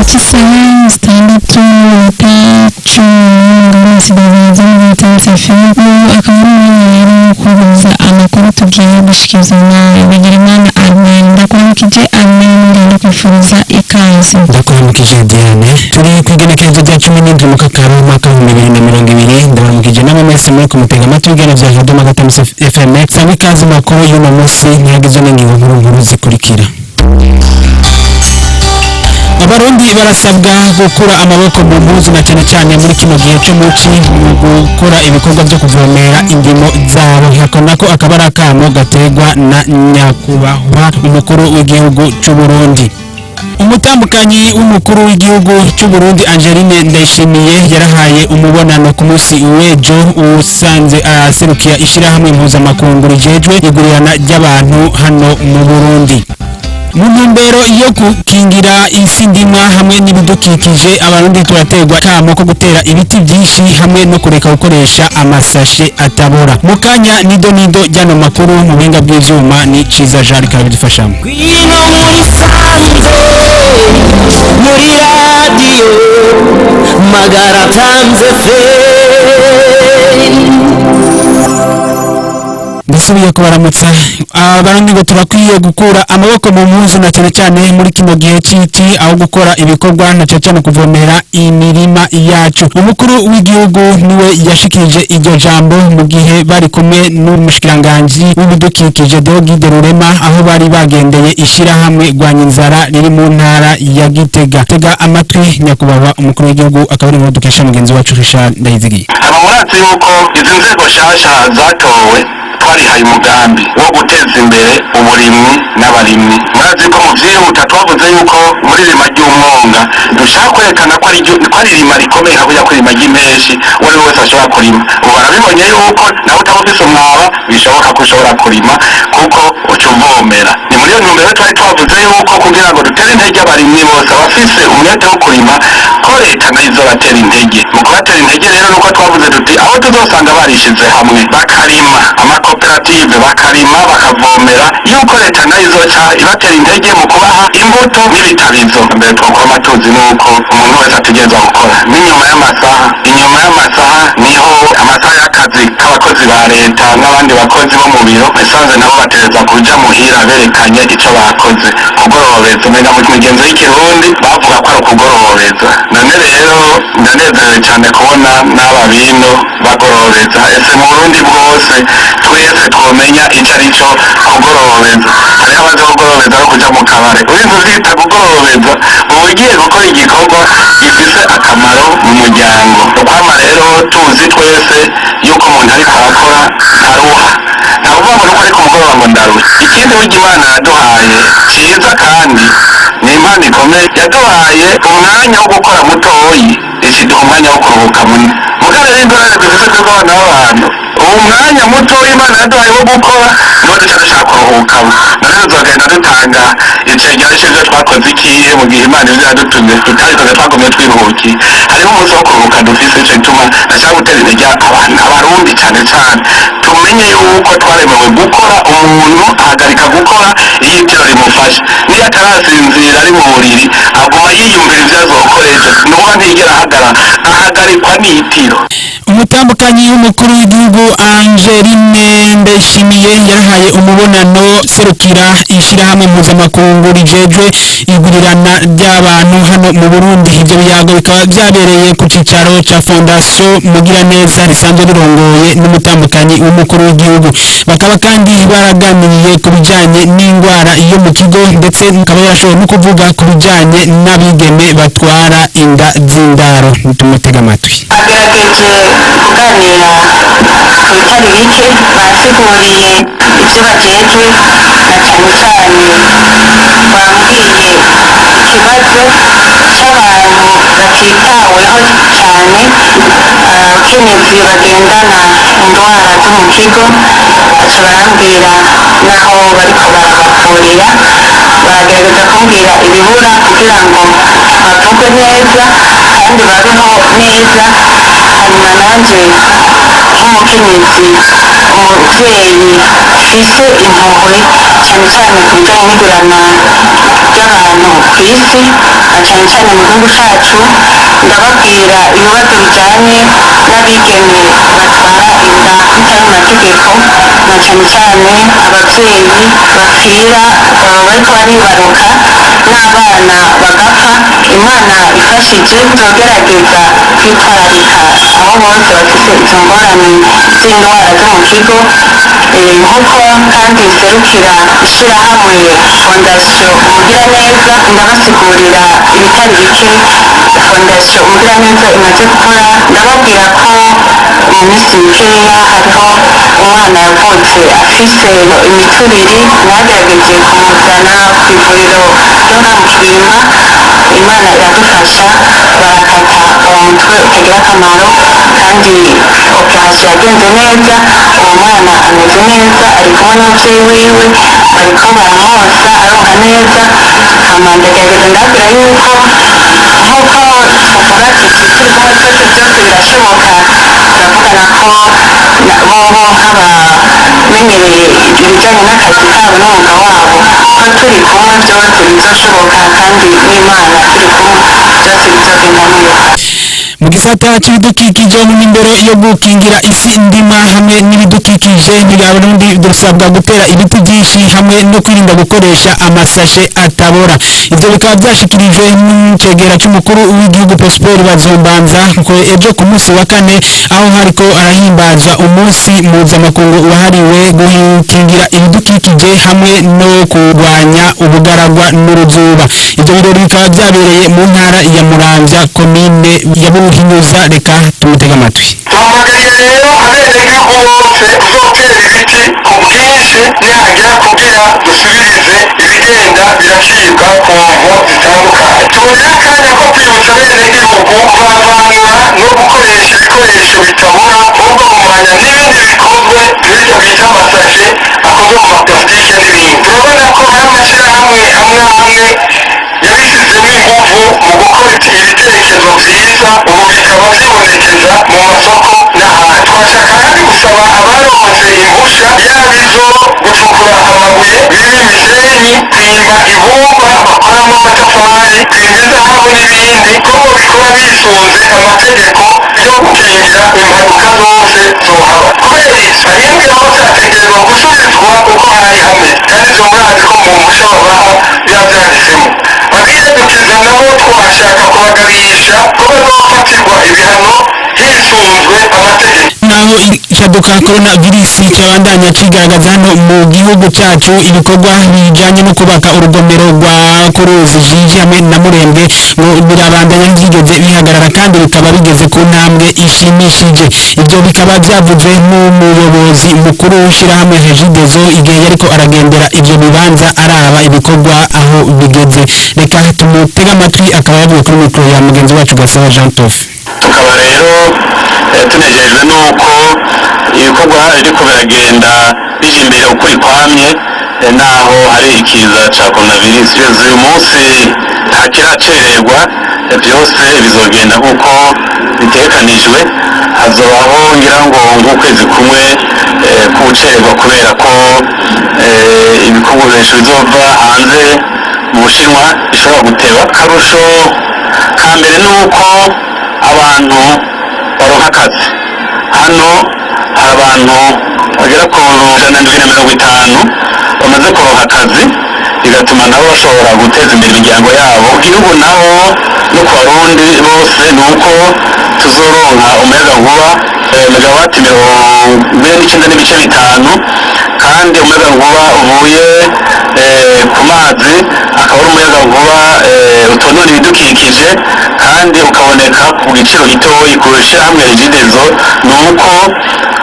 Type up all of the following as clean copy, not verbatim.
cy'isaha zitandatu n'iminota cumi MagaraTimesFM akaba ari umwanya kubuza amakuru tugiye gushikiriza nawe Bigirimana Armel ndakuramukije Armel ngenda kwifuriza ikaze ndakuramukije Diane turi ku igenekerezo rya 17 mu kakaro mwaka wa 2020 ndakuramukije namwe mwese muri kumutega amatwi y'ibigana vya MagaraTimesFM sabe ikaze makuru y'uno munsi ntihagizwe n'ingingo nkuru zikurikira. Abarundi barasabwa gukura amaboko mu mpuzu na cyane muri kino gihe cyo muci mu gukora ibikogwa byo kuvomerera indimo zabo hakonako akaba ari akamo gategwa na nyakubahwa umukuru w'igihugu cy'u Burundi. Umutambukanyi w'umukuru w'igihugu cy'u Burundi Angeline Ndayishimiye yarahaye umubonano ku munsi w'ejo usanze aserukiya ishirahamwe mpuzamakungu rijejwe igurirana ry'abantu hano mu Burundi. Mu ntumbero yo gukingira isi ndimwa hamwe n'ibidukikije abarundi turategwa kamo ko gutera ibiti byinshi hamwe no kureka gukoresha amasashe atabora. Mukanya nido ryano makuru mu binga bw'ivyuma ni ciza jari kabidufashamo. Kino muri sanze muri radio MagaraTimesFM Ndasubiye kubaramutsa abarundi ngo turakwiye gukura amaboko mu mpuzu na cyane muri kino gihe citi aho gukora ibikogwa na cyane kuvomerera imirima yacu. Umukuru w'igihugu niwe yashikije iryo jambo mu gihe bari kumwe n'umushikiranganje w'ibidukikije Dogide Rurema aho bari bagendeye ishirahamwe Rwanyinzara riri mu ntara ya Gitega. Tega amatwi nyakubahwa umukuru w'igihugu akaba ari dukesha mugenzi wacu Richard Ndayizigiye. Abamuratsi yuko izi nzego shasha zatowe twarihaye umugambi wo guteza imbere uburimyi n'abarimyi. Murazi ko mu vyihuta twavuze yuko muri rima ry'umwonga dushaka kwerekana ko ari rima rikomeye hakurya ko rima ry'impeshi uwo ari wese ashobora kurima. Ubu barabibonye yuko nawe utabufise umwaba bishoboka ko ushobora kurima kuko uca uvomera. Ni muri iyo ntumbero twari twavuze yuko kugira ngo dutere intege abarimyi bose abafise umwete wo kurima ko leta nayo izobatera intege. Mu kubatera intege rero nuko twavuze tuti aho tuzosanga barishize hamwe bakarima amakoperative bakarima bakavomera yuko leta nayo izoca ibatera intege mu kubaha imbuto n'ibitarizo. Mbere twakora amatuzi nuko umuntu wese ategerezwa gukora n'inyuma y'amasaha niho amasaha y'akazi k'abakozi ba leta n'abandi bakozi bo mu biro bisanzwe nabo bategerezwa kuja muhira berekanye ico bakoze. Kugororeza umenga mu migenzo y'ikirundi bavuga ko ari ukugororeza. None rero ndanezerewe cyane kubona n'aba bino bagororeza. Ese mu Burundi bwose twese twomenya ico ari cyo kugororeza. Hariho abaza kugororeza no kuja mu kabare urinze uvyita kugororeza uba ugiye gukora igikorwa gifise akamaro mu muryango. Ukwama rero tuzi twese yuko umuntu ariko arakora ntaruha ntavuga ngo nuko ariko umugoroba ngo ndaruha. Ikindi burya Imana yaduhaye ciza kandi ni impano ikomeye, yaduhaye umwanya wo gukora mutoyi ikiduha umwanya wo kuruhuka munini. Muga rero ingorane dufise twebwe abana b'abantu uwo mwanya mutoyi Imana yaduhaye wo gukora niwo duca dushaka kuruhukamo. None tuzogenda dutanga icegera c'ivyo twakoze ikihe mu gihe Imana ivyo yadutumye tutabikoze twagumye twiruhukiye. Hariho umunsi wo kuruhuka dufise ico gituma ndashaka gutera intege abarundi cane cane tumenye yuko twaremewe gukora. Umuntu ahagarika gukora iyo itiro rimufashe, niyo atarasinzira ari mu buriri aguma yiyumvira ivyo azokora ejo nukuba ntigera ahagarikwa n'itiro. Umutambukanyi w'umukuru w'igihugu Angeline Ndayishimiye yarahaye umubonano serukira ishirahamwe mpuzamakungu rijejwe igurirana ry'abantu hano mu Burundi. Ivyo biyago bikaba vyabereye ku cicaro ca Fondation Mugiraneza risanzwe rirongoye n'umutambukanyi w'umukuru w'igihugu. Bakaba kandi baraganiriye ku bijanye n'ingwara iyo mu kigo ndetse akaba yarashoboye no kuvuga ku bijanye n'abigeme batwara inda z'indaro. Tumutega amatwi. Agerageje kuganira ku bitari bike basiguriye ibyo bajejwe na cyane cyane bambwiye ikibazo cy'abantu batitaweho cyane, abakenyezi bagendana indwara zo mu kigo baca barambwira naho bariko barabavurira baragerageza kumbwira ibibura kugira ngo bavugwe neza kandi babeho neza. Hanyuma nanje nk'umukenyezi umuvyeyi afise impuhwe cyane cyane ku bijyanye n'igurana ry'abantu ku isi, cyane cyane mu gihugu cyacu. Ndababwira ibibazo bijyanye n'abigeme batwara inda bitari mu mategeko, na cyane cyane ababyeyi bapfira bariko baribaruka n'abana bagapfa. Imana ifashije tugerageza kwitwararika aho bose bafite izo ngorane z'indwara zo mu kigo, nk'uko kandi biserukira ishyirahamwe fondasiyo umugiraneza. Ndabasigurira ibitari bike fondasiyo umugiraneza imaze gukora. Ndababwira ko mu minsi mikeya hariho umwana yavutse afise imiturire, mwagerageje kumuzana ku ivuriro ryo mu Kirima. Imana iradufasha, barakata uwo mutwe utagira akamaro, kandi operasiyo yagenze neza. Uwo mwana ameze neza, ari kumwe n'umubyeyi wiwe, bariko baramwosa aronka neza. Hama ndagerageza ndabwira yuko nk'uko tuvuga tuti turi kumwe twese byose birashoboka, turavugana ko bobo nk'abamenyereye ibijyanye n'akazi kabo n'umwuga wabo, ko turi kumwe byose bizoshoboka, kandi n'Imana turi kumwe byose bizogenda neza. mu gisata cy'ibidukikije mu ntumbero yo gukingira isi ndima hamwe n'ibidukikije Abarundi dusabwa gutera ibiti byinshi hamwe no kwirinda gukoresha amasashe atabora. Ibyo bikaba byashikirijwe n'icegera cy'umukuru w'igihugu Prosper Bazombanza ko ejo ku munsi wa kane, aho hariko arahimbazwa umunsi mpuzamakungu wahariwe gukingira ibidukikije hamwe no kurwanya ubugaragwa n'uruzuba. Ibyo birori bikaba byabereye mu ntara ya Muramvya, komine ya Buhinyuza. Reka tumutega amatwi. Twamagariye rero abenegihugu bose kuzotera ibiti ku bwinshi nihagira kugira dusubirize ibigenda biracibwa ku mvo zitandukanye. Tubonera akanya ko kwibutsa abenegihugu kubavanura no gukoresha ibikoresho bitabora, ahubwo kumanya n'ibindi bikozwe bityo bita amasashe akozwe mu maplastike n'ibindi. Turabona ko hari amashyirahamwe amwe amwe yabishyizemo ingufu mu gukora ibitekerezo byiza, ubu bikaba byibonekeza mu masoko n'ahandi. Twashaka kandi gusaba abaronse impushya, yaba izo gucukura amabuye, birimo imisenyi, kwimba ibumba bakoramo amatafari, kwimba izahabu n'ibindi, ko bikora bisunze amategeko yo gukingira impanuka zose zohaba. Kubera iki ahibwe aho byategerezwa gusubizwa uko hari hamwe, kandi izo murazi ko mu mpushya babaha biba byanditsemo. Abiyedukiza nabo twashaka kubagabisha ko bazofatirwa ibihano hisunzwe amategeko. Naho icyaduka coronavirus cyabandanya kigaragaza hano mu gihugu cyacu, ibikorwa bijanye no kubaka urugomero rwa kuruzi jiji hamwe na murembe ngo birabandanya byigeze bihagarara, kandi bikaba bigeze ku ntambwe ishimishije. Ibyo bikaba byavuze n'umuyobozi mukuru w'ishyirahamwe Regidezo igihe yariko aragendera ibyo bibanza araba ibikorwa aho bigeze. Reka tumutega amatwi, akaba yavuye kuri mikoro ya mugenzi wacu Gasaba Jean Tofu. Tukaba rero tunejejwe nuko ibikorwa biriko biragenda bija imbere ukuri kwamye, naho hari ikiza ca coronavirus. Uyu munsi ntakiracererwa, byose bizogenda nk'uko bitegekanijwe. Hazobaho ngira ngo nk'ukwezi kumwe k'ubucererwa, kubera ko ibikoresho bizova hanze mu Bushinwa bishobora guteba. Akarusho ka mbere nuko abantu baronka akazi. Hano hari abantu bagera ku 150 bamaze kuronka akazi, bigatuma nabo bashobora guteza imbere imiryango yabo. Ku gihugu naho no ku Barundi bose nuko tuzoronka umuyagankuba megawati 49.5, kandi umuyagankuba uvuye ku mazi, akaba ari umuyagankuba utonora ibidukikije, kandi ukaboneka ku giciro gitoyi. Kurusha hamwe Regidezo nuko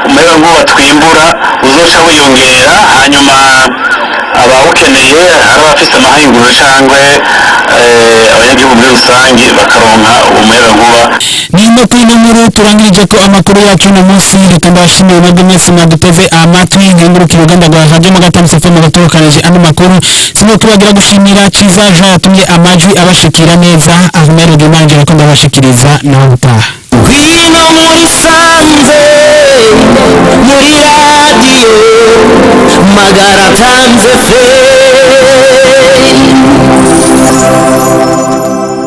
umuyagankuba twimbura uzoca wiyongera, hanyuma abawukeneye ari abafise amahinguriro cyangwa abanyagihugu muri rusange bakaronka umuyagankuba. Ni no kino nkuru turangirije ko amakuru yacu no munsi. Reka ndashimire mwebwe mwese mwaduteze amatwi. Nkengurukira uruganda rwa Radio MagaraTimesFM gatokanije ano makuru. Sino kubagira gushimira Ciza Jean yatumye amajwi abashikira neza. Armel BIGIRIMANA ko ndabashikiriza naho utaha. Kino muri sanze muri radio MagaraTimesFM.